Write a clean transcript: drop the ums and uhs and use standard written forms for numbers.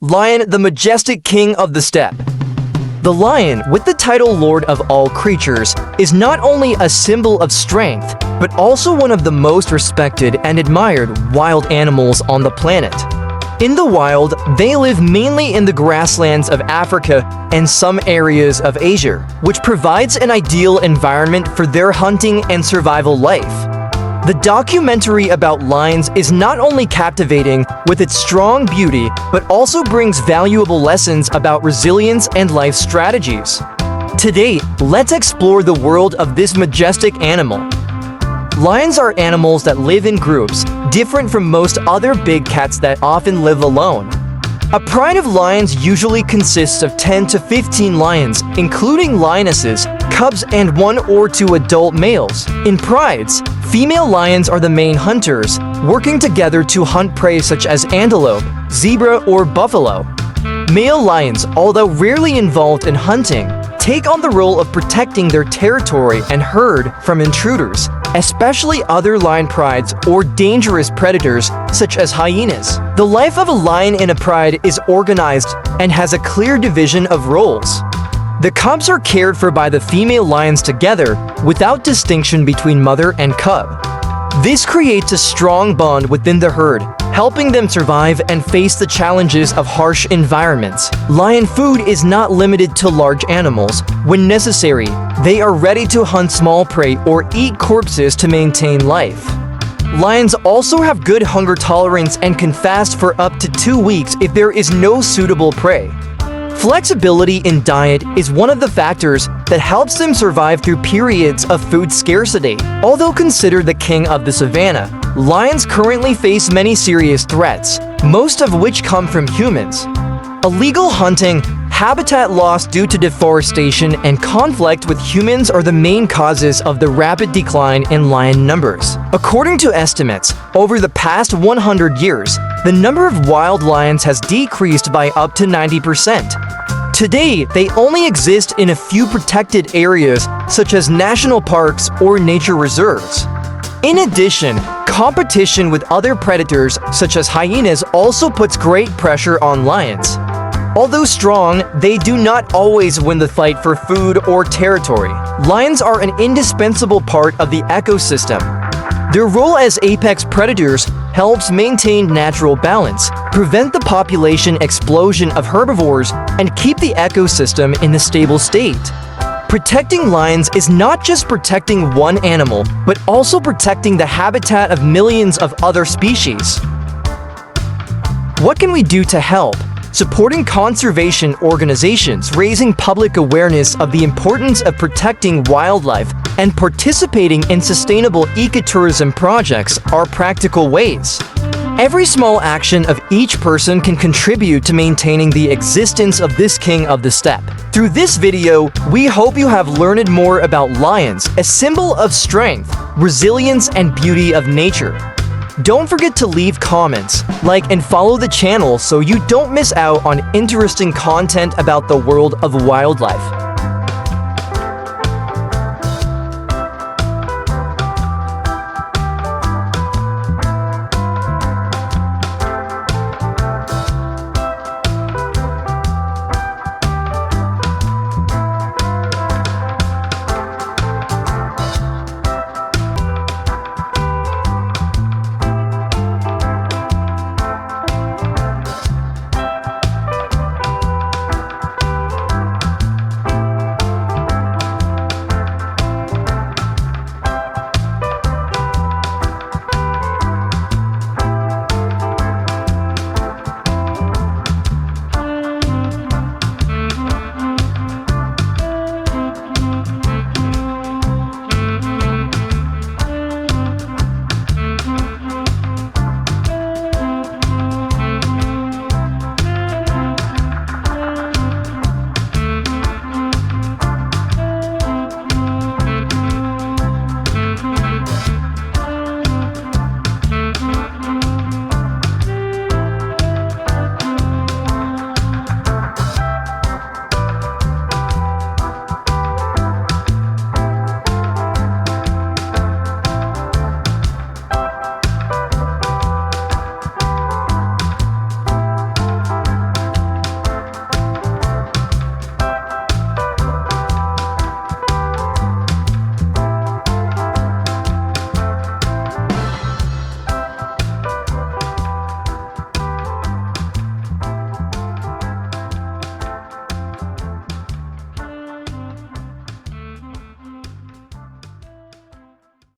Lion, the majestic king of the steppe. The lion, with the title Lord of all creatures, is not only a symbol of strength, but also one of the most respected and admired wild animals on the planet. In the wild, they live mainly in the grasslands of Africa and some areas of Asia, which provides an ideal environment for their hunting and survival life. The documentary about lions is not only captivating with its strong beauty, but also brings valuable lessons about resilience and life strategies. Today, let's explore the world of this majestic animal. Lions are animals that live in groups, different from most other big cats that often live alone. A pride of lions usually consists of 10 to 15 lions, including lionesses, cubs, and 1 or 2 adult males. In prides, female lions are the main hunters, working together to hunt prey such as antelope, zebra, or buffalo. Male lions, although rarely involved in hunting, take on the role of protecting their territory and herd from intruders, especially other lion prides or dangerous predators such as hyenas. The life of a lion in a pride is organized and has a clear division of roles. The cubs are cared for by the female lions together without distinction between mother and cub. This creates a strong bond within the herd, helping them survive and face the challenges of harsh environments. Lion food is not limited to large animals. When necessary, they are ready to hunt small prey or eat corpses to maintain life. Lions also have good hunger tolerance and can fast for up to 2 weeks if there is no suitable prey. Flexibility in diet is one of the factors that helps them survive through periods of food scarcity. Although considered the king of the savannah, lions currently face many serious threats, most of which come from humans. Illegal hunting, habitat loss due to deforestation, and conflict with humans are the main causes of the rapid decline in lion numbers. According to estimates, over the past 100 years, the number of wild lions has decreased by up to 90%. Today, they only exist in a few protected areas such as national parks or nature reserves. In addition, competition with other predators such as hyenas also puts great pressure on lions. Although strong, they do not always win the fight for food or territory. Lions are an indispensable part of the ecosystem. Their role as apex predators helps maintain natural balance, prevent the population explosion of herbivores, and keep the ecosystem in a stable state. Protecting lions is not just protecting one animal, but also protecting the habitat of millions of other species. What can we do to help? Supporting conservation organizations, raising public awareness of the importance of protecting wildlife, and participating in sustainable ecotourism projects are practical ways. Every small action of each person can contribute to maintaining the existence of this king of the steppe. Through this video, we hope you have learned more about lions, a symbol of strength, resilience, and beauty of nature. Don't forget to leave comments, like, and follow the channel so you don't miss out on interesting content about the world of wildlife.